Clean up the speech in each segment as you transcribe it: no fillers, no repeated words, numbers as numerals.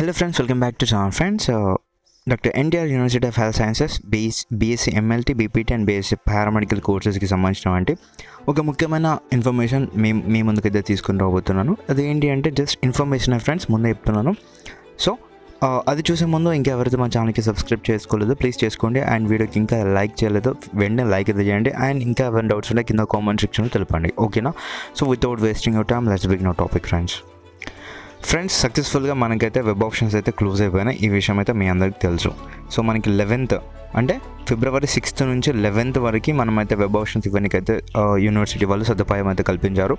Hello friends, welcome back to channel friends. Dr. NTR University of Health Sciences BSc MLT BPT and BSc paramedical కోర్సెస్కి సంబంధించినటువంటి ఒక ముఖ్యమైన information మీ ముందుకైతే తీసుకుని రాబోతున్నాను. అదేంటి అంటే జస్ట్ ఇన్ఫర్మేషన్ ఫ్రెండ్స్, ముందే చెప్తున్నాను. సో అది చూసే ముందు ఇంకెవరైతే మా ఛానల్కి సబ్స్క్రైబ్ చేసుకోలేదు ప్లీజ్ చేసుకోండి. అండ్ వీడియోకి ఇంకా లైక్ చేయలేదు వెంటనే లైక్ అయితే చేయండి. అండ్ ఇంకా ఎవరైనా డౌట్స్ ఉంటే కింద కామెంట్ సెక్షన్లో తెలపండి, ఓకేనా? So without wasting your time let's begin our topic friends. సక్సెస్ఫుల్గా మనకైతే వెబ్ ఆప్షన్స్ అయితే క్లోజ్ అయిపోయినాయి. ఈ విషయం అయితే మీ అందరికీ తెలుసు. సో మనకి 11th అంటే ఫిబ్రవరి 6th నుంచి 11th వరకు మనమైతే వెబ్ ఆప్షన్స్ ఇవ్వడానికైతే యూనివర్సిటీ వాళ్ళు సదుపాయం అయితే కల్పించారు.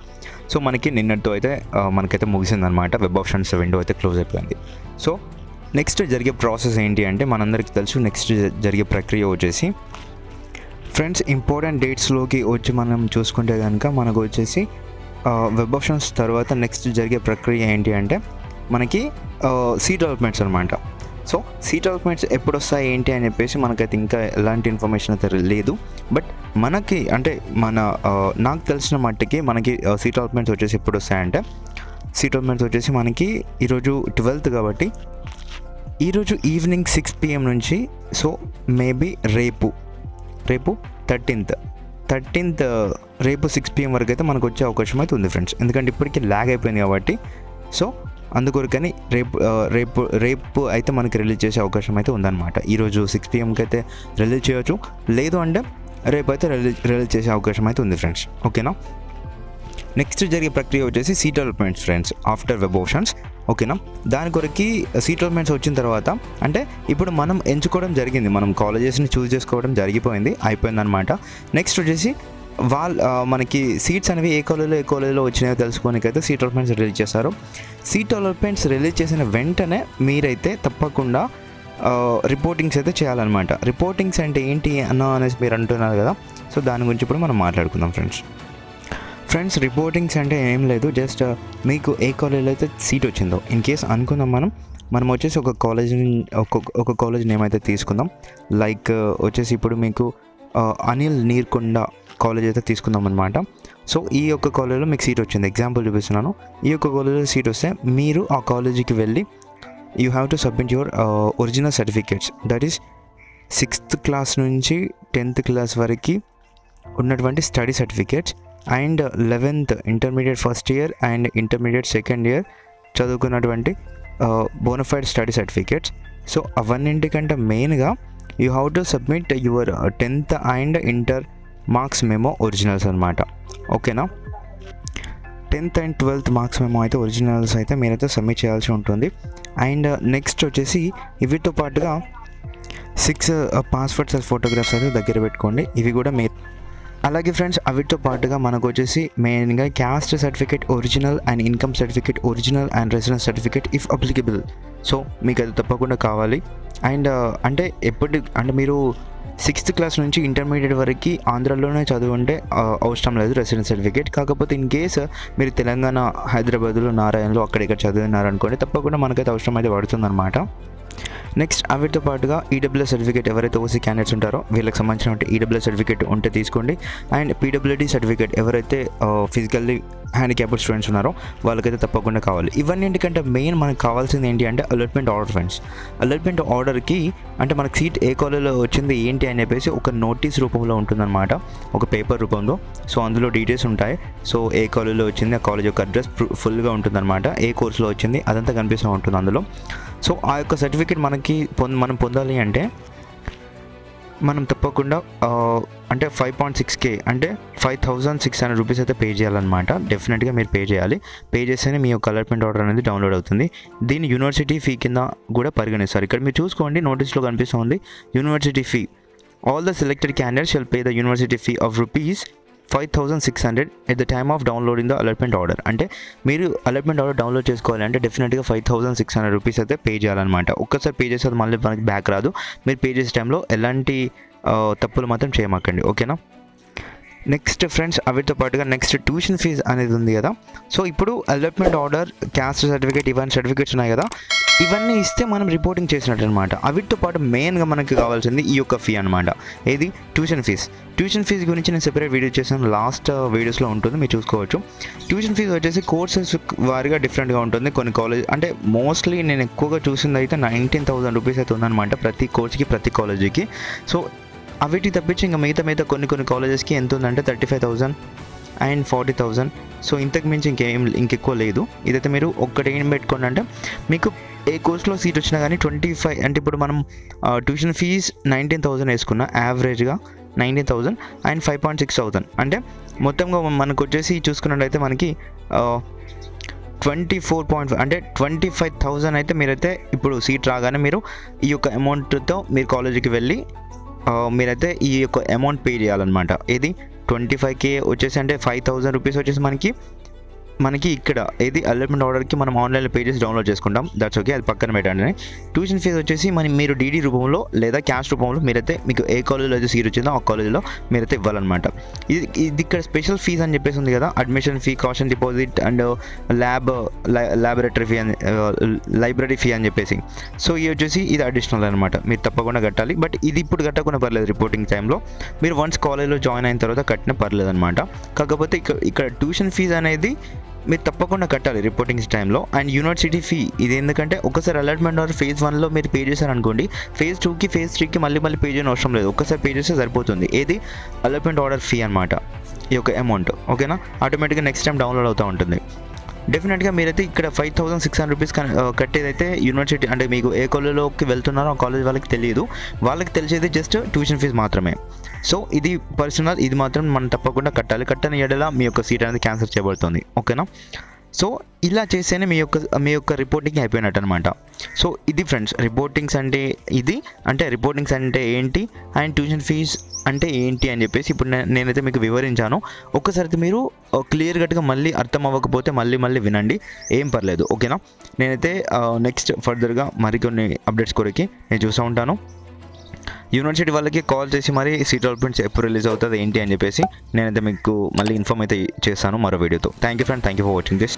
సో మనకి నిన్నటితో అయితే మనకైతే ముగిసిందనమాట. వెబ్ ఆప్షన్స్ విండో అయితే క్లోజ్ అయిపోయింది. సో నెక్స్ట్ జరిగే ప్రాసెస్ ఏంటి అంటే మనందరికీ తెలుసు. నెక్స్ట్ జరిగే ప్రక్రియ వచ్చేసి ఫ్రెండ్స్ ఇంపార్టెంట్ డేట్స్లోకి వచ్చి మనం చూసుకుంటే కనుక మనకు వచ్చేసి వెబ్ ఆప్షన్స్ తర్వాత నెక్స్ట్ జరిగే ప్రక్రియ ఏంటి అంటే మనకి సీట్ అలాట్మెంట్స్ అనమాట. సో సీట్ అలాట్మెంట్స్ ఎప్పుడు వస్తాయి ఏంటి అని చెప్పేసి మనకైతే ఇంకా ఎలాంటి ఇన్ఫర్మేషన్ అయితే లేదు. బట్ మనకి అంటే నాకు తెలిసిన మట్టుకి మనకి సీట్ అలాట్మెంట్స్ వచ్చేసి ఎప్పుడు వస్తాయంటే సీట్ అలాట్మెంట్స్ వచ్చేసి మనకి ఈరోజు 12th కాబట్టి ఈరోజు ఈవినింగ్ 6 PM నుంచి సో మేబీ రేపు 13th రేపు 6 PM వరకు అయితే మనకు వచ్చే అవకాశం అయితే ఉంది ఫ్రెండ్స్. ఎందుకంటే ఇప్పటికీ ల్యాగ్ అయిపోయింది కాబట్టి సో అందుకొరకని రేపు అయితే మనకి రిలీజ్ చేసే అవకాశం అయితే ఉందన్నమాట. ఈరోజు 6 PMకి అయితే రిలీజ్ చేయవచ్చు, లేదు అంటే రేపు అయితే రిలీజ్ చేసే అవకాశం అయితే ఉంది ఫ్రెండ్స్, ఓకేనా? నెక్స్ట్ జరిగే ప్రక్రియ వచ్చేసి seat allotments friends after web options, ఓకేనా? దాని కొరకి సీట్ అలాట్మెంట్స్ వచ్చిన తర్వాత అంటే ఇప్పుడు మనం ఎంచుకోవడం జరిగింది, మనం కాలేజెస్ని చూస్ చేసుకోవడం అయిపోయిందనమాట. నెక్స్ట్ వచ్చేసి మనకి సీట్స్ అనేవి ఏ కాలేజీలో వచ్చినాయో తెలుసుకోనికైతే సీట్ అలాట్మెంట్స్ రిలీజ్ చేస్తారు. సీట్ అలాట్మెంట్స్ రిలీజ్ చేసిన వెంటనే మీరైతే తప్పకుండా రిపోర్టింగ్స్ అయితే చేయాలన్నమాట. రిపోర్టింగ్స్ అంటే ఏంటి అనేసి మీరు అంటున్నారు కదా, సో దాని గురించి ఇప్పుడు మనం మాట్లాడుకుందాం ఫ్రెండ్స్. రిపోర్టింగ్స్ అంటే ఏం లేదు, జస్ట్ మీకు ఏ కాలేజీలో అయితే సీట్ వచ్చిందో ఇన్ కేస్ అనుకుందాం మనం వచ్చేసి ఒక కాలేజ్ నేమ్ అయితే తీసుకుందాం. లైక్ వచ్చేసి ఇప్పుడు మీకు అనిల్ నీర్కొండ కాలేజ్ అయితే తీసుకుందాం అనమాట. సో ఈ యొక్క కాలేజీలో మీకు సీట్ వచ్చింది, ఎగ్జాంపుల్ చూపిస్తున్నాను. ఈ యొక్క కాలేజీలో సీట్ వస్తే మీరు ఆ కాలేజీకి వెళ్ళి you have to submit your original certificates, that is 6th class నుంచి 10th క్లాస్ వరకు ఉన్నటువంటి study certificates and 11th intermediate first year and intermediate second year చదువుకున్నటువంటి బోనఫైడ్ స్టడీ సర్టిఫికేట్స్. సో అవన్నింటికంటే మెయిన్గా you have to submit your 10th and inter marks memo originals అనమాట, ఓకేనా? 10th and 12th marks memo అయితే originals అయితే మీరైతే submit చేయాల్సి ఉంటుంది. And next వచ్చేసి వీటితో పాటుగా 6 పాస్పోర్ట్ సైజ్ ఫోటోగ్రాఫ్స్ అయితే దగ్గర పెట్టుకోండి. ఇవి కూడా అలాగే ఫ్రెండ్స్ వీటితో పాటుగా మనకు వచ్చేసి మెయిన్గా caste certificate original and income certificate original and residence certificate if applicable. So మీకు అది తప్పకుండా కావాలి. అండ్ అంటే మీరు 6th క్లాస్ నుంచి ఇంటర్మీడియట్ వరకు ఆంధ్రాలోనే చదువుంటే అవసరం లేదు రెసిడెన్స్ సర్టిఫికేట్. కాకపోతే ఇన్ కేస్ మీరు తెలంగాణ హైదరాబాద్లో నారాయణలో అక్కడిక్కడ చదివినారనుకోండి తప్పకుండా మనకైతే అవసరం అయితే పడుతుందన్నమాట. నెక్స్ట్ వీటితో పాటుగా ఈడబ్ల్యూఎస్ సర్టిఫికేట్ ఎవరైతే ఓసీ క్యాండిడేట్స్ ఉంటారో వీళ్ళకి సంబంధించిన ఈడబ్ల్యూఎస్ సర్టిఫికేట్ ఉంటే తీసుకోండి. అండ్ పీడబ్ల్యూడీ సర్టిఫికేట్ ఎవరైతే ఫిజికల్లీ హ్యాండిక్యాప్డ్ స్టూడెంట్స్ ఉన్నారో వాళ్ళకైతే తప్పకుండా కావాలి. ఇవన్నింటికంటే మెయిన్ మనకు కావాల్సింది ఏంటి అంటే అలాట్మెంట్ ఆర్డర్ ఫ్రెండ్స్. అలాట్మెంట్ ఆర్డర్కి అంటే మనకు సీట్ ఏ కాలేజీలో వచ్చింది ఏంటి అని చెప్పేసి ఒక నోటీస్ రూపంలో ఉంటుందన్నమాట, ఒక పేపర్ రూపంలో. సో అందులో డీటెయిల్స్ ఉంటాయి. సో ఏ కాలేజీలో వచ్చింది, ఆ కాలేజ్ యొక్క అడ్రస్ ఫుల్గా ఉంటుందన్నమాట, ఏ కోర్సులో వచ్చింది అదంతా కనిపిస్తూ ఉంటుంది అందులో. సో ఆ యొక్క సర్టిఫికేట్ మనం పొందాలి అంటే మనం తప్పకుండా అంటే 5.6K అంటే 5,600 రూపీస్ అయితే పే చేయాలన్నమాట. డెఫినెట్గా మీరు పే చేయాలి. పే చేస్తేనే మీ యొక్క అలాట్మెంట్ ఆర్డర్ అనేది డౌన్లోడ్ అవుతుంది. దీన్ని యూనివర్సిటీ ఫీ కింద కూడా పరిగణిస్తారు. ఇక్కడ మీరు చూసుకోండి, నోటీస్లో కనిపిస్తుంది university fee. All the selected candidates shall pay the university fee of ₹5,600 at the time of downloading the allotment order. అంటే మీరు అలాట్మెంట్ ఆర్డర్ డౌన్లోడ్ చేసుకోవాలి అంటే డెఫినెట్గా 5,600 రూపీస్ అయితే పే చేయాలన్నమాట. ఒక్కసారి పే చేస్తే మళ్ళీ మనకి బ్యాక్ రాదు. మీరు పే చేసే టైంలో ఎలాంటి తప్పులు మాత్రం చేయమాకండి, ఓకేనా? నెక్స్ట్ ఫ్రెండ్స్ వీటితో పాటుగా నెక్స్ట్ ట్యూషన్ ఫీజ్ అనేది ఉంది కదా. సో ఇప్పుడు అలాట్మెంట్ ఆర్డర్, క్యాస్ట్ సర్టిఫికేట్ ఇవన్నీ సర్టిఫికేట్స్ ఉన్నాయి కదా, ఇవన్నీ ఇస్తే మనం రిపోర్టింగ్ చేసినట్టు అనమాట. వీటితో పాటు మెయిన్గా మనకి కావాల్సింది ఈ యొక్క ఫీ అనమాట. ఏది ట్యూషన్ ఫీజ్ గురించి నేను సెపరేట్ వీడియో చేశాను, లాస్ట్ వీడియోస్లో ఉంటుంది, మీరు చూసుకోవచ్చు. ట్యూషన్ ఫీజు వచ్చేసి కోర్సెస్ వారిగా డిఫరెంట్గా ఉంటుంది. కొన్ని కాలేజ్ అంటే మోస్ట్లీ నేను ఎక్కువగా చూసింది అయితే 19,000 రూపీస్ అయితే ఉందన్నమాట ప్రతి కోర్స్కి, ప్రతి కాలేజీకి. సో అవిటి తప్పించి ఇంకా మిగతా కొన్ని కాలేజెస్కి ఎంత ఉందంటే 35,000 అండ్ 40,000. సో ఇంతకు మించి ఇంకెక్కువ లేదు. ఇదైతే మీరు ఒక్కటి ఏం పెట్టుకోండి అంటే, మీకు ఏ కోర్స్లో సీట్ వచ్చినా కానీ 25 అంటే ఇప్పుడు మనం ట్యూషన్ ఫీజ్ 19,000 వేసుకున్న యావరేజ్గా 19,000 అండ్ 5,600 అంటే మొత్తంగా మనకు వచ్చేసి చూసుకున్నట్టయితే మనకి 24.5 అంటే 25,000 అయితే మీరైతే ఇప్పుడు సీట్ రాగానే మీరు ఈ యొక్క అమౌంట్తో మీరు కాలేజీకి వెళ్ళి మీరైతే ఈ యొక్క అమౌంట్ పే చేయాలన్నమాట. ఇది 25K వచ్చేసి అంటే 5,000 రూపీస్ వచ్చేసి మనకి ఇక్కడ ఏది అలాట్మెంట్ ఆర్డర్కి మనం ఆన్లైన్లో పే చేసి డౌన్లోడ్ చేసుకుంటాం. దట్స్ ఓకే, అది పక్కన పెట్టండి. ట్యూషన్ ఫీజు వచ్చేసి మీరు డీడీ రూపంలో లేదా క్యాష్ రూపంలో మీరైతే మీకు ఏ కాలేజీలో అయితే సీట్ వచ్చిందో ఆ కాలేజీలో మీరైతే ఇవ్వాలన్నమాట. ఇది ఇక్కడ స్పెషల్ ఫీజ్ అని చెప్పేసి ఉంది కదా, admission fee, caution deposit and laboratory fee అని, లైబ్రరీ ఫీ అని చెప్పేసి. సో ఇది వచ్చేసి ఇది అడిషనల్ అనమాట, మీరు తప్పకుండా కట్టాలి. బట్ ఇది ఇప్పుడు కట్టకుండా పర్లేదు, రిపోర్టింగ్ టైంలో మీరు వన్స్ కాలేజ్లో జాయిన్ అయిన తర్వాత కట్టినా పర్లేదు అనమాట. కాకపోతే ఇక్కడ ట్యూషన్ ఫీజు అనేది మీరు తప్పకుండా కట్టాలి రిపోర్టింగ్స్ టైంలో. అండ్ యూనివర్సిటీ ఫీ ఇది ఎందుకంటే ఒకసారి అలాట్మెంట్ ఆర్ ఫేజ్ 1లో మీరు పే చేశారనుకోండి, ఫేజ్ 2కి ఫేజ్ 3కి మళ్ళీ పే చేయని అవసరం లేదు, ఒక్కసారి పే చేస్తే సరిపోతుంది. ఏది అలాట్మెంట్ ఆర్డర్ ఫీ అనమాట ఈ యొక్క అమౌంట్. ఓకేనా, ఆటోమేటిక్గా నెక్స్ట్ టైం డౌన్లోడ్ అవుతూ ఉంటుంది. డెఫినెట్గా మీరైతే ఇక్కడ 5,600 రూపీస్ కట్టేదైతే యూనివర్సిటీ అంటే మీకు ఏ కాలేజ్లోకి వెళ్తున్నారో ఆ కాలేజ్ వాళ్ళకి తెలియదు, వాళ్ళకి తెలిసేది జస్ట్ ట్యూషన్ ఫీజు మాత్రమే. సో ఇది పర్సనల్, ఇది మాత్రం మనం తప్పకుండా కట్టాలి. కట్టని ఎడల మీ యొక్క సీట్ అనేది క్యాన్సిల్ చేయబడుతుంది. ఓకేనా, సో ఇలా చేస్తేనే మీ యొక్క రిపోర్టింగ్ అయిపోయినట్టు అనమాట. సో ఇది ఫ్రెండ్స్ రిపోర్టింగ్స్ అంటే ఇది, అంటే రిపోర్టింగ్స్ అంటే ఏంటి అండ్ ట్యూషన్ ఫీజ్ అంటే ఏంటి అని చెప్పేసి ఇప్పుడు నేనైతే మీకు వివరించాను. ఒక్కసారి మీరు క్లియర్ కట్గా మళ్ళీ అర్థం అవ్వకపోతే మళ్ళీ వినండి, ఏం పర్లేదు. ఓకేనా, నేనైతే నెక్స్ట్ ఫర్దర్గా మరికొన్ని అప్డేట్స్ కొరకు నేను చూస్తూ ఉంటాను. యూనివర్సిటీ వాళ్ళకి కాల్ చేసి మరి సీట్ అలాట్మెంట్స్ ఎప్పుడు రిలీజ్ అవుతుంది ఏంటి అని చెప్పేసి నేనైతే మీకు మళ్ళీ ఇన్ఫార్మ్ అయితే చేస్తాను మరో వీడియోతో. Thank you friend, thank you for watching this.